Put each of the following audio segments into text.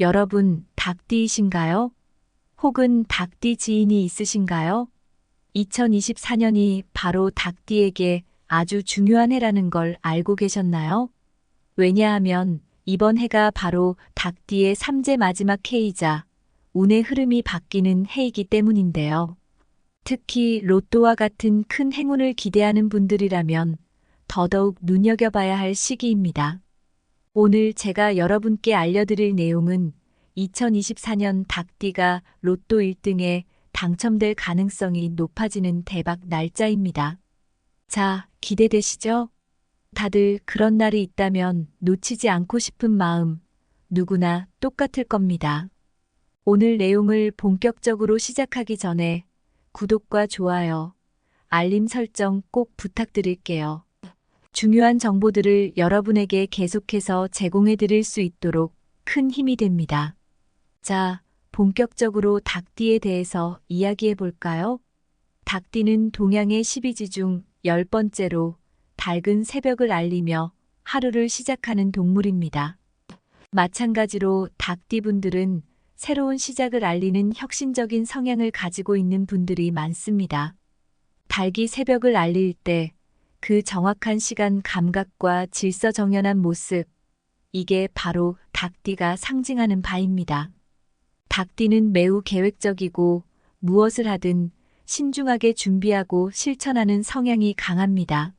여러분, 닭띠이신가요? 혹은 닭띠 지인이 있으신가요? 2024년이 바로 닭띠에게 아주 중요한 해라는 걸 알고 계셨나요? 왜냐하면 이번 해가 바로 닭띠의 3제 마지막 해이자 운의 흐름이 바뀌는 해이기 때문인데요. 특히 로또와 같은 큰 행운을 기대하는 분들이라면 더더욱 눈여겨봐야 할 시기입니다. 오늘 제가 여러분께 알려드릴 내용은 2024년 닭띠가 로또 1등에 당첨될 가능성이 높아지는 대박 날짜입니다. 자, 기대되시죠? 다들 그런 날이 있다면 놓치지 않고 싶은 마음 누구나 똑같을 겁니다. 오늘 내용을 본격적으로 시작하기 전에 구독과 좋아요, 알림 설정 꼭 부탁드릴게요. 중요한 정보들을 여러분에게 계속해서 제공해 드릴 수 있도록 큰 힘이 됩니다. 자, 본격적으로 닭띠에 대해서 이야기해 볼까요? 닭띠는 동양의 12지 중 10번째로 밝은 새벽을 알리며 하루를 시작하는 동물입니다. 마찬가지로 닭띠분들은 새로운 시작을 알리는 혁신적인 성향을 가지고 있는 분들이 많습니다. 닭이 새벽을 알릴 때 그 정확한 시간 감각과 질서정연한 모습, 이게 바로 닭띠가 상징하는 바입니다. 닭띠는 매우 계획적이고 무엇을 하든 신중하게 준비하고 실천하는 성향이 강합니다.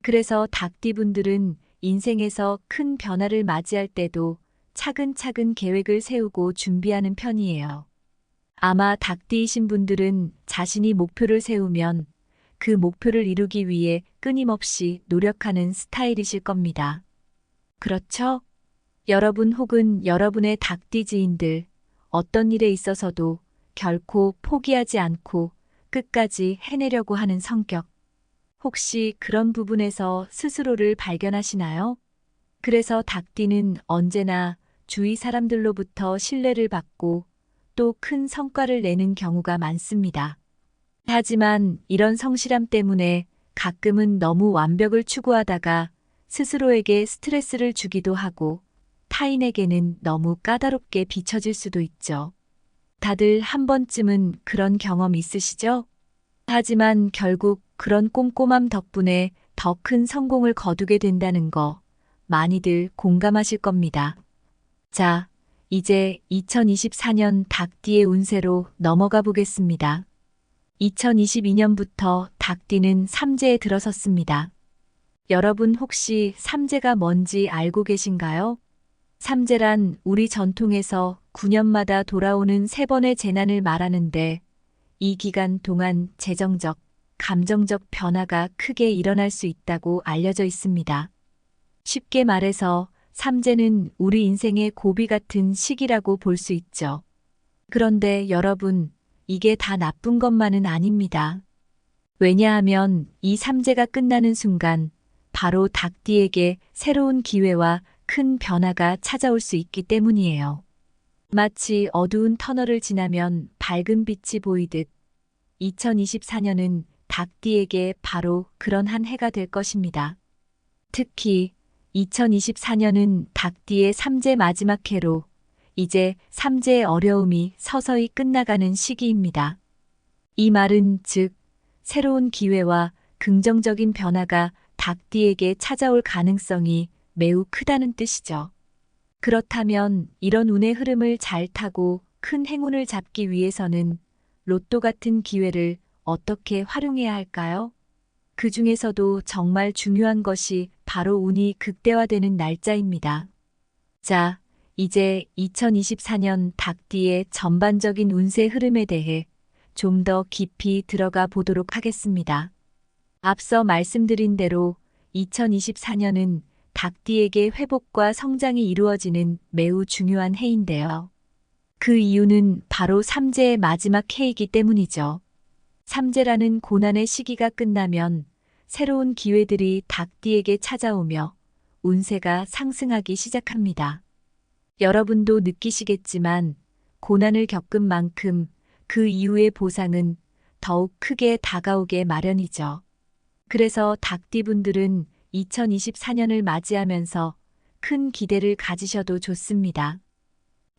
그래서 닭띠분들은 인생에서 큰 변화를 맞이할 때도 차근차근 계획을 세우고 준비하는 편이에요. 아마 닭띠이신 분들은 자신이 목표를 세우면 그 목표를 이루기 위해 끊임없이 노력하는 스타일이실 겁니다. 그렇죠? 여러분 혹은 여러분의 닭띠 지인들, 어떤 일에 있어서도 결코 포기하지 않고 끝까지 해내려고 하는 성격. 혹시 그런 부분에서 스스로를 발견하시나요? 그래서 닭띠는 언제나 주위 사람들로부터 신뢰를 받고 또 큰 성과를 내는 경우가 많습니다. 하지만 이런 성실함 때문에 가끔은 너무 완벽을 추구하다가 스스로에게 스트레스를 주기도 하고 타인에게는 너무 까다롭게 비춰질 수도 있죠. 다들 한 번쯤은 그런 경험 있으시죠? 하지만 결국 그런 꼼꼼함 덕분에 더 큰 성공을 거두게 된다는 거 많이들 공감하실 겁니다. 자, 이제 2024년 닭띠의 운세로 넘어가 보겠습니다. 2022년부터 닭띠는 삼재에 들어섰습니다. 여러분 혹시 삼재가 뭔지 알고 계신가요? 삼재란 우리 전통에서 9년마다 돌아오는 3번의 재난을 말하는데 이 기간 동안 재정적, 감정적 변화가 크게 일어날 수 있다고 알려져 있습니다. 쉽게 말해서 삼재는 우리 인생의 고비 같은 시기라고 볼 수 있죠. 그런데 여러분, 이게 다 나쁜 것만은 아닙니다. 왜냐하면 이 삼재가 끝나는 순간 바로 닭띠에게 새로운 기회와 큰 변화가 찾아올 수 있기 때문이에요. 마치 어두운 터널을 지나면 밝은 빛이 보이듯 2024년은 닭띠에게 바로 그런 한 해가 될 것입니다. 특히 2024년은 닭띠의 삼재 마지막 해로 이제 삼재의 어려움이 서서히 끝나가는 시기입니다. 이 말은 즉 새로운 기회와 긍정적인 변화가 닭띠에게 찾아올 가능성이 매우 크다는 뜻이죠. 그렇다면 이런 운의 흐름을 잘 타고 큰 행운을 잡기 위해서는 로또 같은 기회를 어떻게 활용해야 할까요? 그 중에서도 정말 중요한 것이 바로 운이 극대화되는 날짜입니다. 자, 이제 2024년 닭띠의 전반적인 운세 흐름에 대해 좀 더 깊이 들어가 보도록 하겠습니다. 앞서 말씀드린 대로 2024년은 닭띠에게 회복과 성장이 이루어지는 매우 중요한 해인데요. 그 이유는 바로 삼재의 마지막 해이기 때문이죠. 삼재라는 고난의 시기가 끝나면 새로운 기회들이 닭띠에게 찾아오며 운세가 상승하기 시작합니다. 여러분도 느끼시겠지만 고난을 겪은 만큼 그 이후의 보상은 더욱 크게 다가오게 마련이죠. 그래서 닭띠분들은 2024년을 맞이하면서 큰 기대를 가지셔도 좋습니다.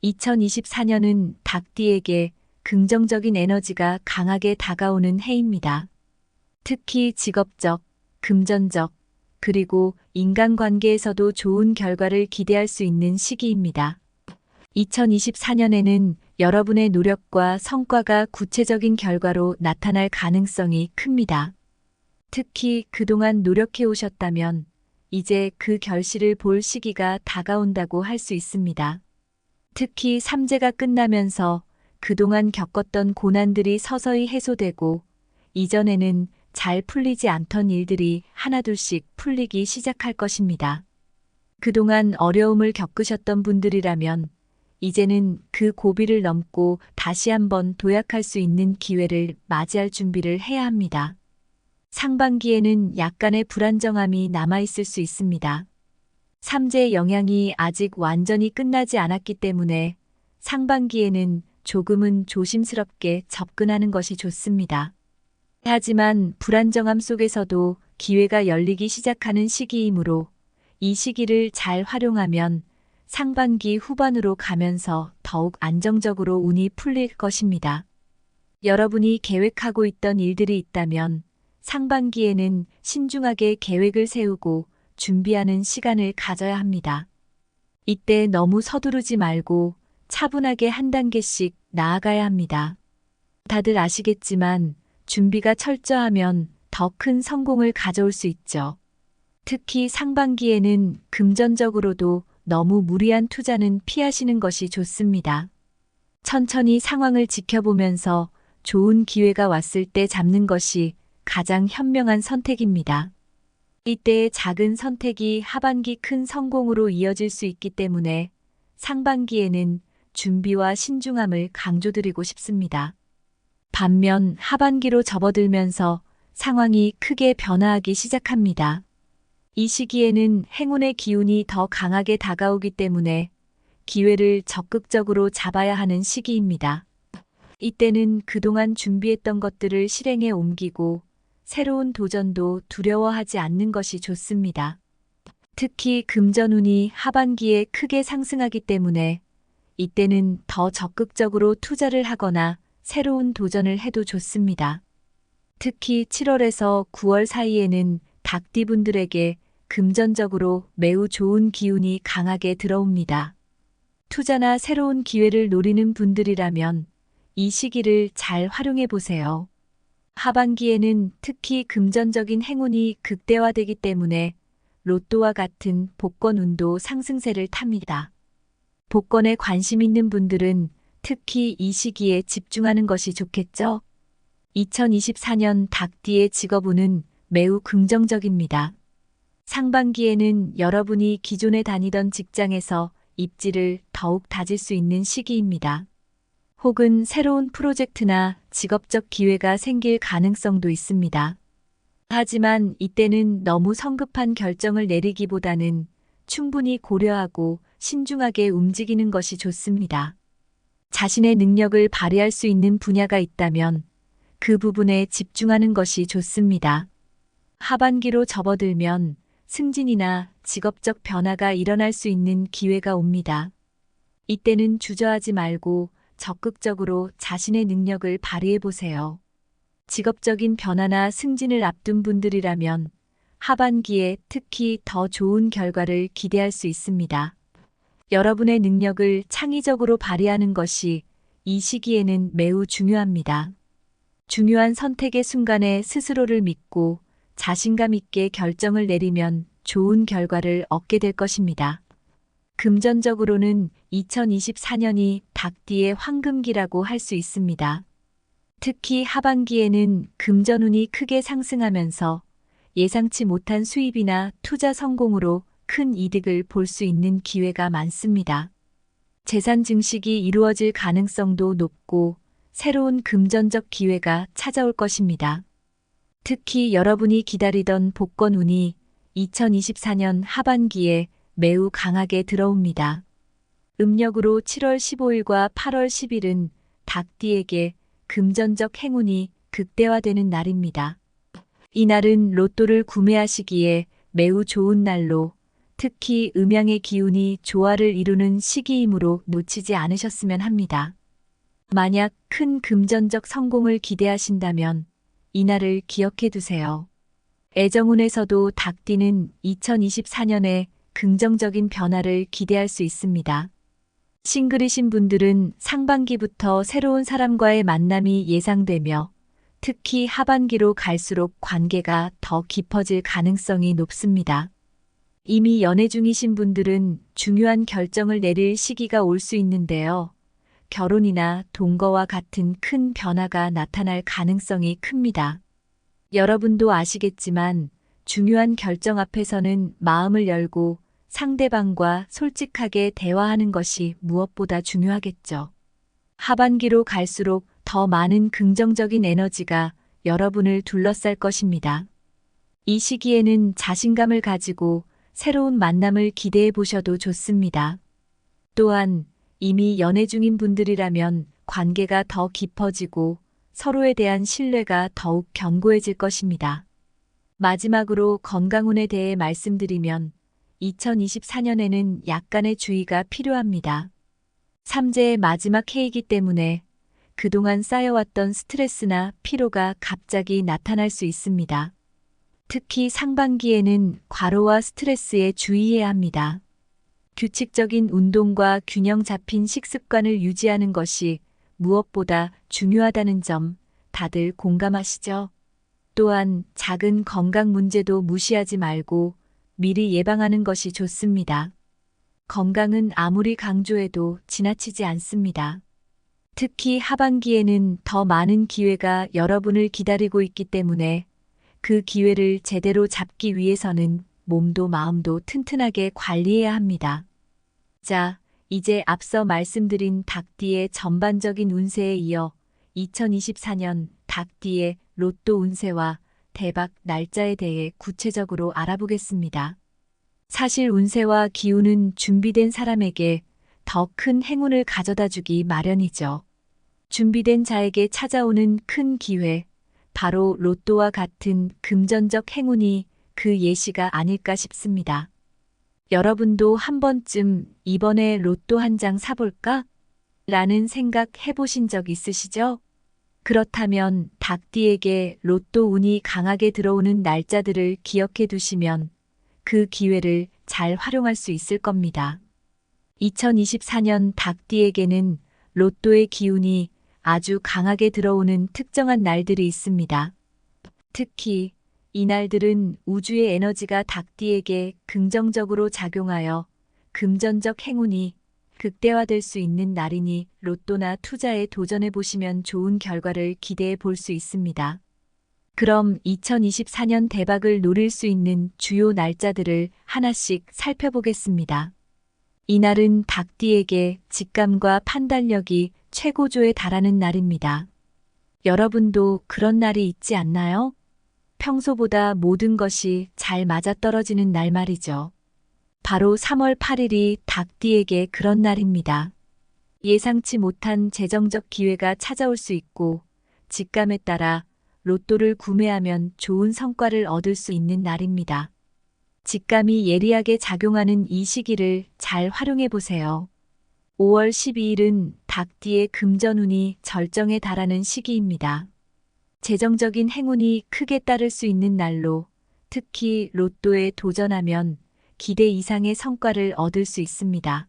2024년은 닭띠에게 긍정적인 에너지가 강하게 다가오는 해입니다. 특히 직업적, 금전적, 그리고 인간관계에서도 좋은 결과를 기대할 수 있는 시기입니다. 2024년에는 여러분의 노력과 성과가 구체적인 결과로 나타날 가능성이 큽니다. 특히 그동안 노력해 오셨다면 이제 그 결실을 볼 시기가 다가온다고 할 수 있습니다. 특히 삼재가 끝나면서 그동안 겪었던 고난들이 서서히 해소되고 이전에는 잘 풀리지 않던 일들이 하나둘씩 풀리기 시작할 것입니다. 그동안 어려움을 겪으셨던 분들이라면 이제는 그 고비를 넘고 다시 한번 도약할 수 있는 기회를 맞이할 준비를 해야 합니다. 상반기에는 약간의 불안정함이 남아있을 수 있습니다. 삼재의 영향이 아직 완전히 끝나지 않았기 때문에 상반기에는 조금은 조심스럽게 접근하는 것이 좋습니다. 하지만 불안정함 속에서도 기회가 열리기 시작하는 시기이므로 이 시기를 잘 활용하면 상반기 후반으로 가면서 더욱 안정적으로 운이 풀릴 것입니다. 여러분이 계획하고 있던 일들이 있다면 상반기에는 신중하게 계획을 세우고 준비하는 시간을 가져야 합니다. 이때 너무 서두르지 말고 차분하게 한 단계씩 나아가야 합니다. 다들 아시겠지만 준비가 철저하면 더 큰 성공을 가져올 수 있죠. 특히 상반기에는 금전적으로도 너무 무리한 투자는 피하시는 것이 좋습니다. 천천히 상황을 지켜보면서 좋은 기회가 왔을 때 잡는 것이 가장 현명한 선택입니다. 이때의 작은 선택이 하반기 큰 성공으로 이어질 수 있기 때문에 상반기에는 준비와 신중함을 강조드리고 싶습니다. 반면 하반기로 접어들면서 상황이 크게 변화하기 시작합니다. 이 시기에는 행운의 기운이 더 강하게 다가오기 때문에 기회를 적극적으로 잡아야 하는 시기입니다. 이때는 그동안 준비했던 것들을 실행에 옮기고 새로운 도전도 두려워하지 않는 것이 좋습니다. 특히 금전운이 하반기에 크게 상승하기 때문에 이때는 더 적극적으로 투자를 하거나 새로운 도전을 해도 좋습니다. 특히 7월에서 9월 사이에는 닭띠분들에게 금전적으로 매우 좋은 기운이 강하게 들어옵니다. 투자나 새로운 기회를 노리는 분들이라면 이 시기를 잘 활용해 보세요. 하반기에는 특히 금전적인 행운이 극대화되기 때문에 로또와 같은 복권운도 상승세를 탑니다. 복권에 관심 있는 분들은 특히 이 시기에 집중하는 것이 좋겠죠? 2024년 닭띠의 직업운은 매우 긍정적입니다. 상반기에는 여러분이 기존에 다니던 직장에서 입지를 더욱 다질 수 있는 시기입니다. 혹은 새로운 프로젝트나 직업적 기회가 생길 가능성도 있습니다. 하지만 이때는 너무 성급한 결정을 내리기보다는 충분히 고려하고 신중하게 움직이는 것이 좋습니다. 자신의 능력을 발휘할 수 있는 분야가 있다면 그 부분에 집중하는 것이 좋습니다. 하반기로 접어들면 승진이나 직업적 변화가 일어날 수 있는 기회가 옵니다. 이때는 주저하지 말고 적극적으로 자신의 능력을 발휘해 보세요. 직업적인 변화나 승진을 앞둔 분들이라면 하반기에 특히 더 좋은 결과를 기대할 수 있습니다. 여러분의 능력을 창의적으로 발휘하는 것이 이 시기에는 매우 중요합니다. 중요한 선택의 순간에 스스로를 믿고 자신감 있게 결정을 내리면 좋은 결과를 얻게 될 것입니다. 금전적으로는 2024년이 닭띠의 황금기라고 할 수 있습니다. 특히 하반기에는 금전운이 크게 상승하면서 예상치 못한 수입이나 투자 성공으로 큰 이득을 볼 수 있는 기회가 많습니다. 재산 증식이 이루어질 가능성도 높고 새로운 금전적 기회가 찾아올 것입니다. 특히 여러분이 기다리던 복권운이 2024년 하반기에 매우 강하게 들어옵니다. 음력으로 7월 15일과 8월 10일은 닭띠에게 금전적 행운이 극대화되는 날입니다. 이 날은 로또를 구매하시기에 매우 좋은 날로 특히 음양의 기운이 조화를 이루는 시기이므로 놓치지 않으셨으면 합니다. 만약 큰 금전적 성공을 기대하신다면 이날을 기억해 두세요. 애정운에서도 닭띠는 2024년에 긍정적인 변화를 기대할 수 있습니다. 싱글이신 분들은 상반기부터 새로운 사람과의 만남이 예상되며 특히 하반기로 갈수록 관계가 더 깊어질 가능성이 높습니다. 이미 연애 중이신 분들은 중요한 결정을 내릴 시기가 올 수 있는데요. 결혼이나 동거와 같은 큰 변화가 나타날 가능성이 큽니다. 여러분도 아시겠지만 중요한 결정 앞에서는 마음을 열고 상대방과 솔직하게 대화하는 것이 무엇보다 중요하겠죠. 하반기로 갈수록 더 많은 긍정적인 에너지가 여러분을 둘러쌀 것입니다. 이 시기에는 자신감을 가지고 새로운 만남을 기대해 보셔도 좋습니다. 또한 이미 연애 중인 분들이라면 관계가 더 깊어지고 서로에 대한 신뢰가 더욱 견고해질 것입니다. 마지막으로 건강운에 대해 말씀드리면 2024년에는 약간의 주의가 필요합니다. 삼재의 마지막 해이기 때문에 그동안 쌓여왔던 스트레스나 피로가 갑자기 나타날 수 있습니다. 특히 상반기에는 과로와 스트레스에 주의해야 합니다. 규칙적인 운동과 균형 잡힌 식습관을 유지하는 것이 무엇보다 중요하다는 점 다들 공감하시죠? 또한 작은 건강 문제도 무시하지 말고 미리 예방하는 것이 좋습니다. 건강은 아무리 강조해도 지나치지 않습니다. 특히 하반기에는 더 많은 기회가 여러분을 기다리고 있기 때문에 그 기회를 제대로 잡기 위해서는 몸도 마음도 튼튼하게 관리해야 합니다. 자, 이제 앞서 말씀드린 닭띠의 전반적인 운세에 이어 2024년 닭띠의 로또 운세와 대박 날짜에 대해 구체적으로 알아보겠습니다. 사실 운세와 기운은 준비된 사람에게 더 큰 행운을 가져다 주기 마련이죠. 준비된 자에게 찾아오는 큰 기회, 바로 로또와 같은 금전적 행운이 그 예시가 아닐까 싶습니다. 여러분도 한 번쯤 이번에 로또 한 장 사볼까? 라는 생각 해보신 적 있으시죠? 그렇다면 닭띠에게 로또 운이 강하게 들어오는 날짜들을 기억해 두시면 그 기회를 잘 활용할 수 있을 겁니다. 2024년 닭띠에게는 로또의 기운이 아주 강하게 들어오는 특정한 날들이 있습니다. 특히 이 날들은 우주의 에너지가 닭띠에게 긍정적으로 작용하여 금전적 행운이 극대화될 수 있는 날이니 로또나 투자에 도전해 보시면 좋은 결과를 기대해 볼 수 있습니다. 그럼 2024년 대박을 노릴 수 있는 주요 날짜들을 하나씩 살펴보겠습니다. 이날은 닭띠에게 직감과 판단력이 최고조에 달하는 날입니다. 여러분도 그런 날이 있지 않나요? 평소보다 모든 것이 잘 맞아떨어지는 날 말이죠. 바로 3월 8일이 닭띠에게 그런 날입니다. 예상치 못한 재정적 기회가 찾아올 수 있고 직감에 따라 로또를 구매하면 좋은 성과를 얻을 수 있는 날입니다. 직감이 예리하게 작용하는 이 시기를 잘 활용해 보세요. 5월 12일은 닭띠의 금전운이 절정에 달하는 시기입니다. 재정적인 행운이 크게 따를 수 있는 날로 특히 로또에 도전하면 기대 이상의 성과를 얻을 수 있습니다.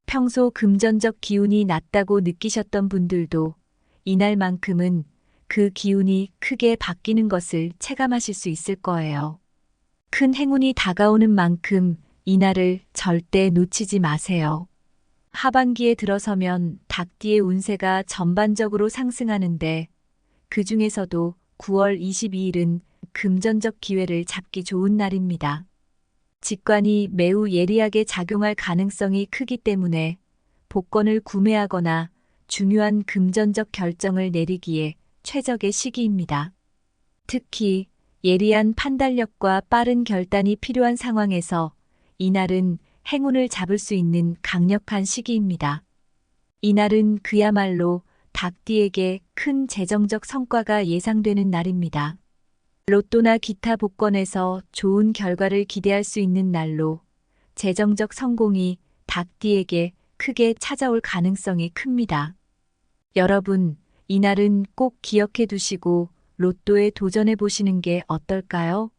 평소 금전적 기운이 낮다고 느끼셨던 분들도 이날만큼은 그 기운이 크게 바뀌는 것을 체감하실 수 있을 거예요. 큰 행운이 다가오는 만큼 이날을 절대 놓치지 마세요. 하반기에 들어서면 닭띠의 운세가 전반적으로 상승하는데 그 중에서도 9월 22일은 금전적 기회를 잡기 좋은 날입니다. 직관이 매우 예리하게 작용할 가능성이 크기 때문에 복권을 구매하거나 중요한 금전적 결정을 내리기에 최적의 시기입니다. 특히 예리한 판단력과 빠른 결단이 필요한 상황에서 이날은 행운을 잡을 수 있는 강력한 시기입니다. 이날은 그야말로 닭띠에게 큰 재정적 성과가 예상되는 날입니다. 로또나 기타 복권에서 좋은 결과를 기대할 수 있는 날로 재정적 성공이 닭띠에게 크게 찾아올 가능성이 큽니다. 여러분, 이날은 꼭 기억해 두시고 로또에 도전해 보시는 게 어떨까요?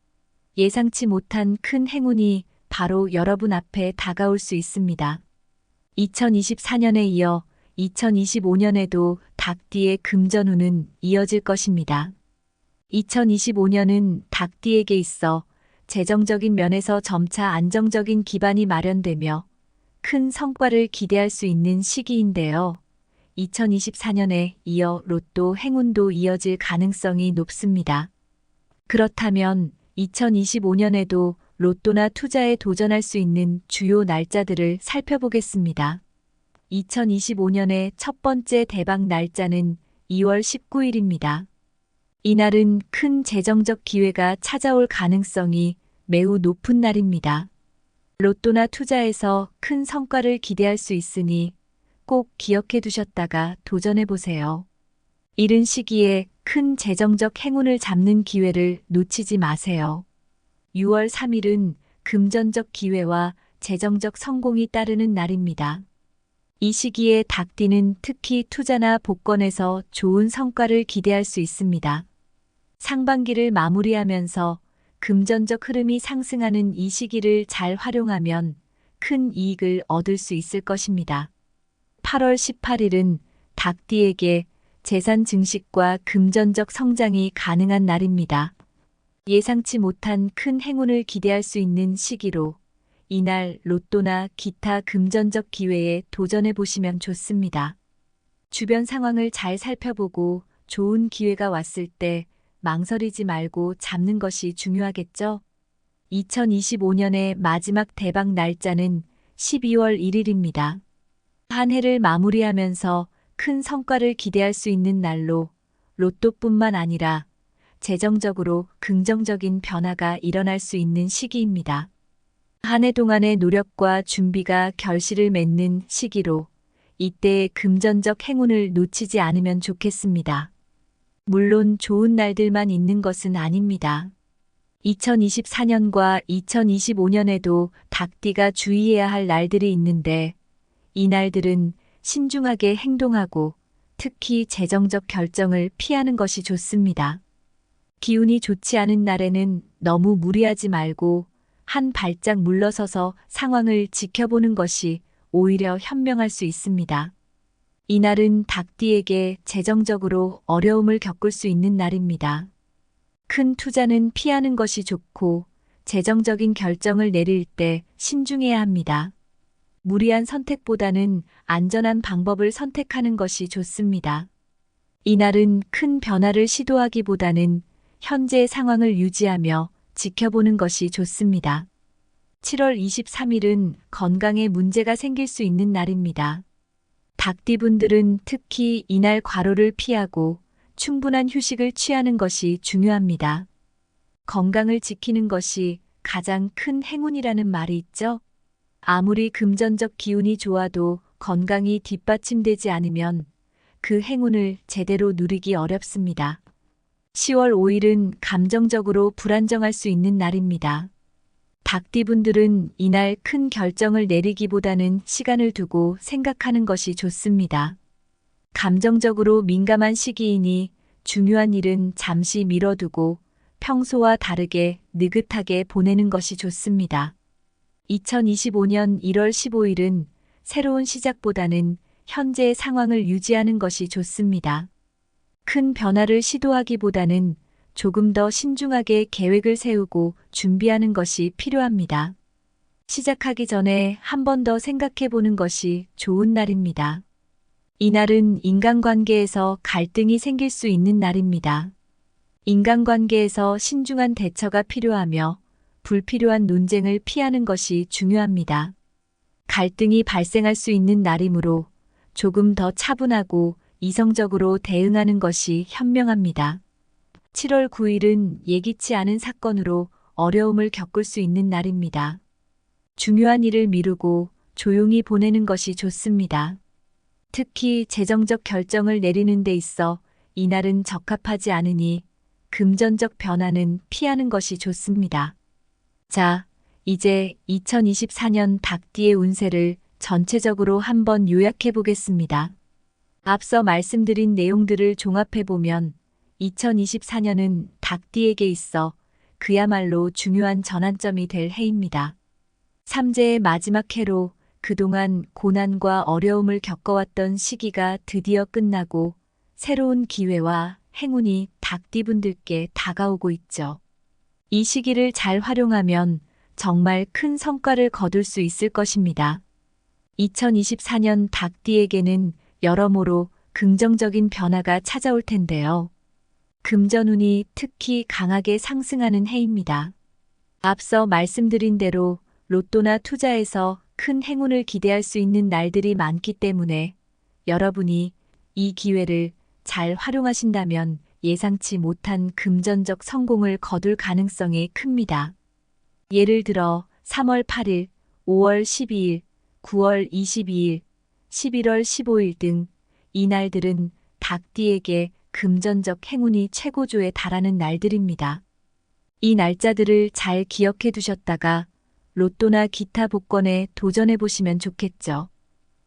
예상치 못한 큰 행운이 바로 여러분 앞에 다가올 수 있습니다. 2024년에 이어 2025년에도 닭띠의 금전운은 이어질 것입니다. 2025년은 닭띠에게 있어 재정적인 면에서 점차 안정적인 기반이 마련되며 큰 성과를 기대할 수 있는 시기인데요. 2024년에 이어 로또 행운도 이어질 가능성이 높습니다. 그렇다면 2025년에도 로또나 투자에 도전할 수 있는 주요 날짜들을 살펴보겠습니다. 2025년의 첫 번째 대박 날짜는 2월 19일입니다. 이날은 큰 재정적 기회가 찾아올 가능성이 매우 높은 날입니다. 로또나 투자에서 큰 성과를 기대할 수 있으니 꼭 기억해 두셨다가 도전해 보세요. 이른 시기에 큰 재정적 행운을 잡는 기회를 놓치지 마세요. 6월 3일은 금전적 기회와 재정적 성공이 따르는 날입니다. 이 시기에 닭띠는 특히 투자나 복권에서 좋은 성과를 기대할 수 있습니다. 상반기를 마무리하면서 금전적 흐름이 상승하는 이 시기를 잘 활용하면 큰 이익을 얻을 수 있을 것입니다. 8월 18일은 닭띠에게 재산 증식과 금전적 성장이 가능한 날입니다. 예상치 못한 큰 행운을 기대할 수 있는 시기로 이날 로또나 기타 금전적 기회에 도전해 보시면 좋습니다. 주변 상황을 잘 살펴보고 좋은 기회가 왔을 때 망설이지 말고 잡는 것이 중요하겠죠? 2025년의 마지막 대박 날짜는 12월 1일입니다. 한 해를 마무리하면서 큰 성과를 기대할 수 있는 날로 로또뿐만 아니라 재정적으로 긍정적인 변화가 일어날 수 있는 시기입니다. 한 해 동안의 노력과 준비가 결실을 맺는 시기로 이때의 금전적 행운을 놓치지 않으면 좋겠습니다. 물론 좋은 날들만 있는 것은 아닙니다. 2024년과 2025년에도 닭띠가 주의해야 할 날들이 있는데 이 날들은 신중하게 행동하고 특히 재정적 결정을 피하는 것이 좋습니다. 기운이 좋지 않은 날에는 너무 무리하지 말고 한 발짝 물러서서 상황을 지켜보는 것이 오히려 현명할 수 있습니다. 이날은 닭띠에게 재정적으로 어려움을 겪을 수 있는 날입니다. 큰 투자는 피하는 것이 좋고 재정적인 결정을 내릴 때 신중해야 합니다. 무리한 선택보다는 안전한 방법을 선택하는 것이 좋습니다. 이날은 큰 변화를 시도하기보다는 현재의 상황을 유지하며 지켜보는 것이 좋습니다. 7월 23일은 건강에 문제가 생길 수 있는 날입니다. 닭띠분들은 특히 이날 과로를 피하고 충분한 휴식을 취하는 것이 중요합니다. 건강을 지키는 것이 가장 큰 행운이라는 말이 있죠? 아무리 금전적 기운이 좋아도 건강이 뒷받침되지 않으면 그 행운을 제대로 누리기 어렵습니다. 10월 5일은 감정적으로 불안정할 수 있는 날입니다. 닭띠분들은 이날 큰 결정을 내리기보다는 시간을 두고 생각하는 것이 좋습니다. 감정적으로 민감한 시기이니 중요한 일은 잠시 미뤄두고 평소와 다르게 느긋하게 보내는 것이 좋습니다. 2025년 1월 15일은 새로운 시작보다는 현재의 상황을 유지하는 것이 좋습니다. 큰 변화를 시도하기보다는 조금 더 신중하게 계획을 세우고 준비하는 것이 필요합니다. 시작하기 전에 한 번 더 생각해 보는 것이 좋은 날입니다. 이날은 인간관계에서 갈등이 생길 수 있는 날입니다. 인간관계에서 신중한 대처가 필요하며 불필요한 논쟁을 피하는 것이 중요합니다. 갈등이 발생할 수 있는 날이므로 조금 더 차분하고 이성적으로 대응하는 것이 현명합니다. 7월 9일은 예기치 않은 사건으로 어려움을 겪을 수 있는 날입니다. 중요한 일을 미루고 조용히 보내는 것이 좋습니다. 특히 재정적 결정을 내리는 데 있어 이날은 적합하지 않으니 금전적 변화는 피하는 것이 좋습니다. 자, 이제 2024년 닭띠의 운세를 전체적으로 한번 요약해 보겠습니다. 앞서 말씀드린 내용들을 종합해 보면 2024년은 닭띠에게 있어 그야말로 중요한 전환점이 될 해입니다. 삼재의 마지막 해로 그동안 고난과 어려움을 겪어왔던 시기가 드디어 끝나고 새로운 기회와 행운이 닭띠분들께 다가오고 있죠. 이 시기를 잘 활용하면 정말 큰 성과를 거둘 수 있을 것입니다. 2024년 닭띠에게는 여러모로 긍정적인 변화가 찾아올 텐데요. 금전운이 특히 강하게 상승하는 해입니다. 앞서 말씀드린 대로 로또나 투자에서 큰 행운을 기대할 수 있는 날들이 많기 때문에 여러분이 이 기회를 잘 활용하신다면 예상치 못한 금전적 성공을 거둘 가능성이 큽니다. 예를 들어 3월 8일, 5월 12일, 9월 22일, 11월 15일 등 이 날들은 닭띠에게 금전적 행운이 최고조에 달하는 날들입니다. 이 날짜들을 잘 기억해 두셨다가 로또나 기타 복권에 도전해 보시면 좋겠죠.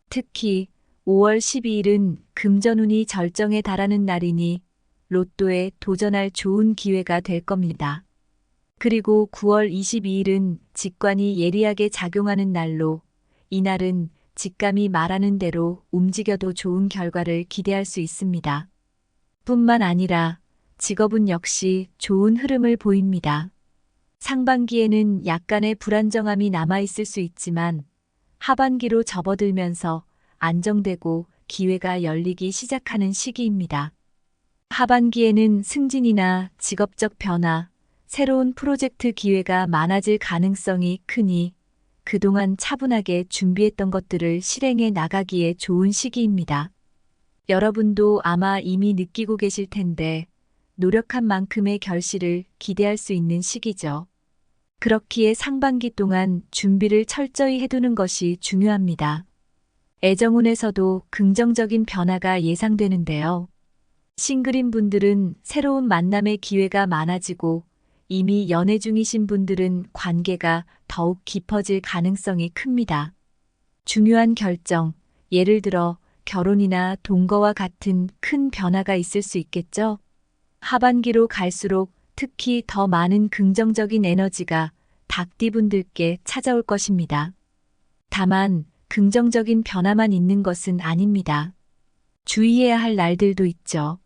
특히 5월 12일은 금전운이 절정에 달하는 날이니 로또에 도전할 좋은 기회가 될 겁니다. 그리고 9월 22일은 직관이 예리하게 작용하는 날로 이날은 직감이 말하는 대로 움직여도 좋은 결과를 기대할 수 있습니다. 뿐만 아니라 직업은 역시 좋은 흐름을 보입니다. 상반기에는 약간의 불안정함이 남아있을 수 있지만 하반기로 접어들면서 안정되고 기회가 열리기 시작하는 시기입니다. 하반기에는 승진이나 직업적 변화, 새로운 프로젝트 기회가 많아질 가능성이 크니 그동안 차분하게 준비했던 것들을 실행해 나가기에 좋은 시기입니다. 여러분도 아마 이미 느끼고 계실 텐데 노력한 만큼의 결실을 기대할 수 있는 시기죠. 그렇기에 상반기 동안 준비를 철저히 해두는 것이 중요합니다. 애정운에서도 긍정적인 변화가 예상되는데요. 싱글인 분들은 새로운 만남의 기회가 많아지고 이미 연애 중이신 분들은 관계가 더욱 깊어질 가능성이 큽니다. 중요한 결정, 예를 들어 결혼이나 동거와 같은 큰 변화가 있을 수 있겠죠. 하반기로 갈수록 특히 더 많은 긍정적인 에너지가 닭띠분들께 찾아올 것입니다. 다만 긍정적인 변화만 있는 것은 아닙니다. 주의해야 할 날들도 있죠.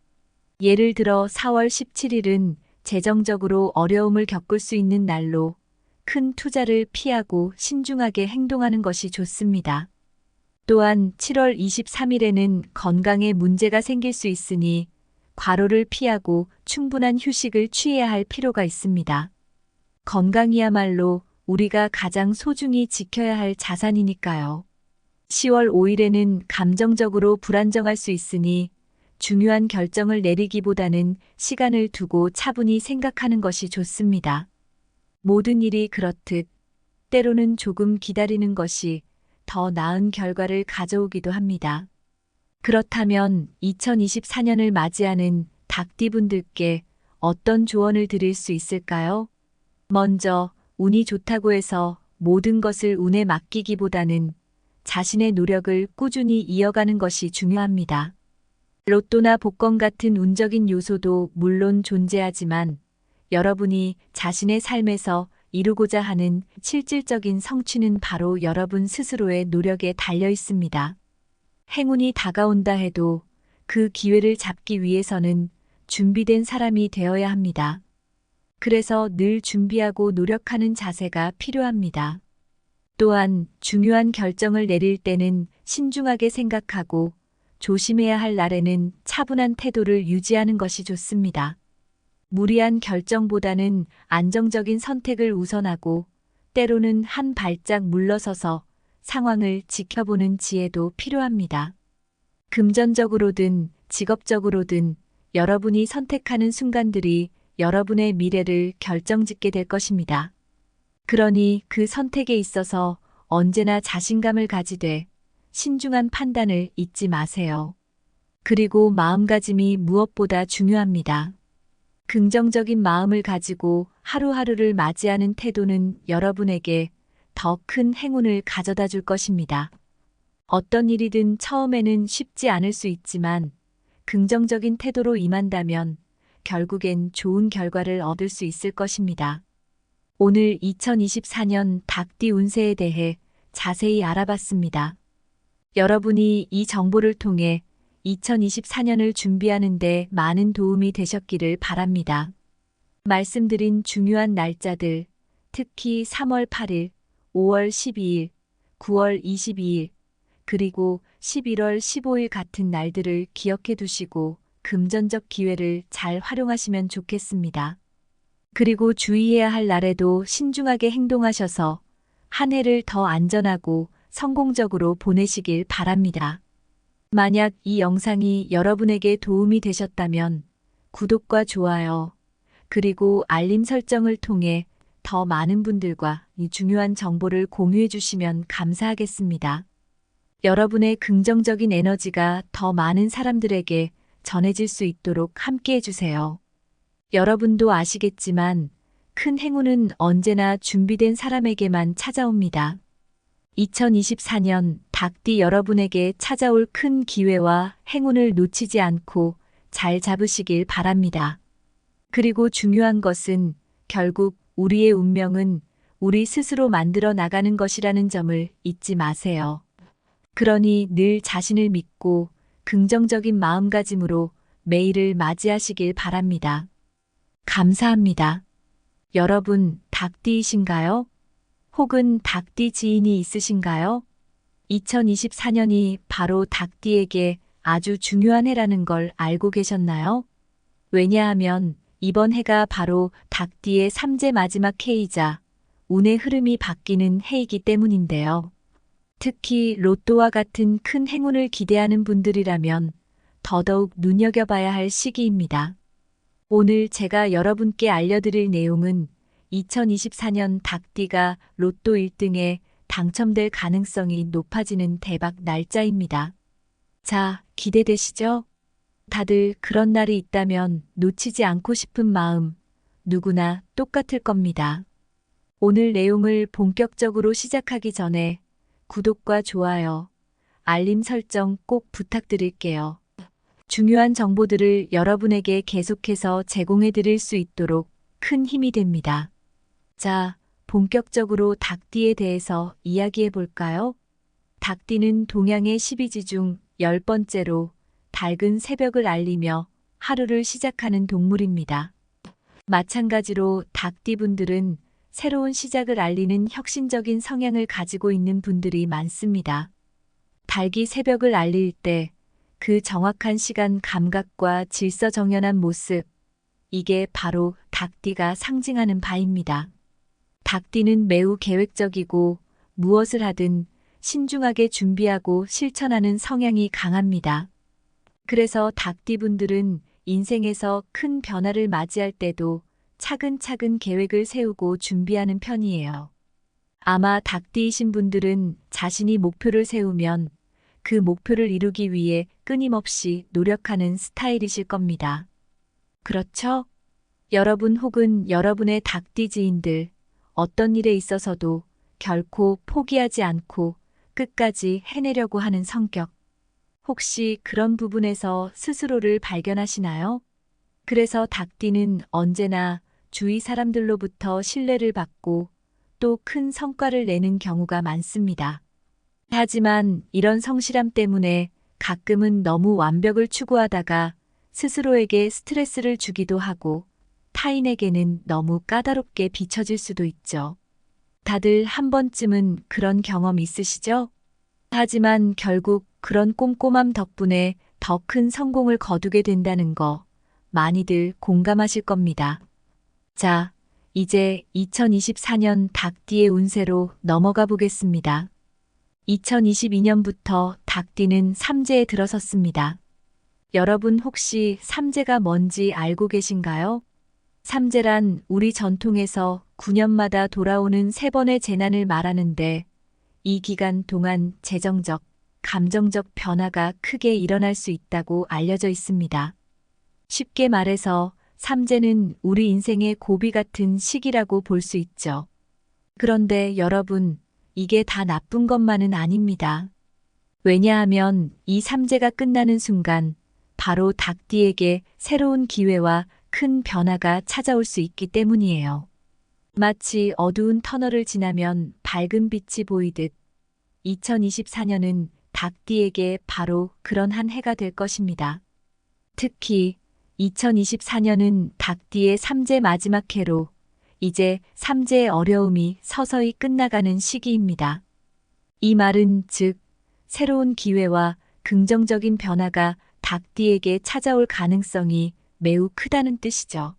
예를 들어 4월 17일은 재정적으로 어려움을 겪을 수 있는 날로 큰 투자를 피하고 신중하게 행동하는 것이 좋습니다. 또한 7월 23일에는 건강에 문제가 생길 수 있으니 과로를 피하고 충분한 휴식을 취해야 할 필요가 있습니다. 건강이야말로 우리가 가장 소중히 지켜야 할 자산이니까요. 10월 5일에는 감정적으로 불안정할 수 있으니 중요한 결정을 내리기보다는 시간을 두고 차분히 생각하는 것이 좋습니다. 모든 일이 그렇듯 때로는 조금 기다리는 것이 더 나은 결과를 가져오기도 합니다. 그렇다면 2024년을 맞이하는 닭띠분들께 어떤 조언을 드릴 수 있을까요? 먼저 운이 좋다고 해서 모든 것을 운에 맡기기보다는 자신의 노력을 꾸준히 이어가는 것이 중요합니다. 로또나 복권 같은 운적인 요소도 물론 존재하지만 여러분이 자신의 삶에서 이루고자 하는 실질적인 성취는 바로 여러분 스스로의 노력에 달려 있습니다. 행운이 다가온다 해도 그 기회를 잡기 위해서는 준비된 사람이 되어야 합니다. 그래서 늘 준비하고 노력하는 자세가 필요합니다. 또한 중요한 결정을 내릴 때는 신중하게 생각하고 조심해야 할 날에는 차분한 태도를 유지하는 것이 좋습니다. 무리한 결정보다는 안정적인 선택을 우선하고 때로는 한 발짝 물러서서 상황을 지켜보는 지혜도 필요합니다. 금전적으로든 직업적으로든 여러분이 선택하는 순간들이 여러분의 미래를 결정짓게 될 것입니다. 그러니 그 선택에 있어서 언제나 자신감을 가지되 신중한 판단을 잊지 마세요. 그리고 마음가짐이 무엇보다 중요합니다. 긍정적인 마음을 가지고 하루하루를 맞이하는 태도는 여러분에게 더 큰 행운을 가져다 줄 것입니다. 어떤 일이든 처음에는 쉽지 않을 수 있지만 긍정적인 태도로 임한다면 결국엔 좋은 결과를 얻을 수 있을 것입니다. 오늘 2024년 닭띠 운세에 대해 자세히 알아봤습니다. 여러분이 이 정보를 통해 2024년을 준비하는 데 많은 도움이 되셨기를 바랍니다. 말씀드린 중요한 날짜들, 특히 3월 8일, 5월 12일, 9월 22일, 그리고 11월 15일 같은 날들을 기억해 두시고 금전적 기회를 잘 활용하시면 좋겠습니다. 그리고 주의해야 할 날에도 신중하게 행동하셔서 한 해를 더 안전하고 성공적으로 보내시길 바랍니다. 만약 이 영상이 여러분에게 도움이 되셨다면 구독과 좋아요, 그리고 알림 설정을 통해 더 많은 분들과 이 중요한 정보를 공유해 주시면 감사하겠습니다. 여러분의 긍정적인 에너지가 더 많은 사람들에게 전해질 수 있도록 함께 해주세요. 여러분도 아시겠지만 큰 행운은 언제나 준비된 사람에게만 찾아옵니다. 2024년 닭띠 여러분에게 찾아올 큰 기회와 행운을 놓치지 않고 잘 잡으시길 바랍니다. 그리고 중요한 것은 결국 우리의 운명은 우리 스스로 만들어 나가는 것이라는 점을 잊지 마세요. 그러니 늘 자신을 믿고 긍정적인 마음가짐으로 매일을 맞이하시길 바랍니다. 감사합니다. 여러분, 닭띠이신가요? 혹은 닭띠 지인이 있으신가요? 2024년이 바로 닭띠에게 아주 중요한 해라는 걸 알고 계셨나요? 왜냐하면 이번 해가 바로 닭띠의 3제 마지막 해이자 운의 흐름이 바뀌는 해이기 때문인데요. 특히 로또와 같은 큰 행운을 기대하는 분들이라면 더더욱 눈여겨봐야 할 시기입니다. 오늘 제가 여러분께 알려드릴 내용은 2024년 닭띠가 로또 1등에 당첨될 가능성이 높아지는 대박 날짜입니다. 자, 기대되시죠? 다들 그런 날이 있다면 놓치지 않고 싶은 마음 누구나 똑같을 겁니다. 오늘 내용을 본격적으로 시작하기 전에 구독과 좋아요, 알림 설정 꼭 부탁드릴게요. 중요한 정보들을 여러분에게 계속해서 제공해 드릴 수 있도록 큰 힘이 됩니다. 자, 본격적으로 닭띠에 대해서 이야기해 볼까요? 닭띠는 동양의 12지 중 10번째로 밝은 새벽을 알리며 하루를 시작하는 동물입니다. 마찬가지로 닭띠분들은 새로운 시작을 알리는 혁신적인 성향을 가지고 있는 분들이 많습니다. 닭이 새벽을 알릴 때 그 정확한 시간 감각과 질서정연한 모습, 이게 바로 닭띠가 상징하는 바입니다. 닭띠는 매우 계획적이고 무엇을 하든 신중하게 준비하고 실천하는 성향이 강합니다. 그래서 닭띠분들은 인생에서 큰 변화를 맞이할 때도 차근차근 계획을 세우고 준비하는 편이에요. 아마 닭띠이신 분들은 자신이 목표를 세우면 그 목표를 이루기 위해 끊임없이 노력하는 스타일이실 겁니다. 그렇죠? 여러분 혹은 여러분의 닭띠 지인들, 어떤 일에 있어서도 결코 포기하지 않고 끝까지 해내려고 하는 성격. 혹시 그런 부분에서 스스로를 발견하시나요? 그래서 닭띠는 언제나 주위 사람들로부터 신뢰를 받고 또 큰 성과를 내는 경우가 많습니다. 하지만 이런 성실함 때문에 가끔은 너무 완벽을 추구하다가 스스로에게 스트레스를 주기도 하고 타인에게는 너무 까다롭게 비춰질 수도 있죠. 다들 한 번쯤은 그런 경험 있으시죠? 하지만 결국 그런 꼼꼼함 덕분에 더 큰 성공을 거두게 된다는 거 많이들 공감하실 겁니다. 자, 이제 2024년 닭띠의 운세로 넘어가 보겠습니다. 2022년부터 닭띠는 삼재에 들어섰습니다. 여러분 혹시 삼재가 뭔지 알고 계신가요? 삼재란 우리 전통에서 9년마다 돌아오는 3번의 재난을 말하는데 이 기간 동안 재정적, 감정적 변화가 크게 일어날 수 있다고 알려져 있습니다. 쉽게 말해서 삼재는 우리 인생의 고비 같은 시기라고 볼 수 있죠. 그런데 여러분, 이게 다 나쁜 것만은 아닙니다. 왜냐하면 이 삼재가 끝나는 순간 바로 닭띠에게 새로운 기회와 큰 변화가 찾아올 수 있기 때문이에요. 마치 어두운 터널을 지나면 밝은 빛이 보이듯 2024년은 닭띠에게 바로 그런 한 해가 될 것입니다. 특히 2024년은 닭띠의 삼재 마지막 해로 이제 삼재의 어려움이 서서히 끝나가는 시기입니다. 이 말은 즉 새로운 기회와 긍정적인 변화가 닭띠에게 찾아올 가능성이 매우 크다는 뜻이죠.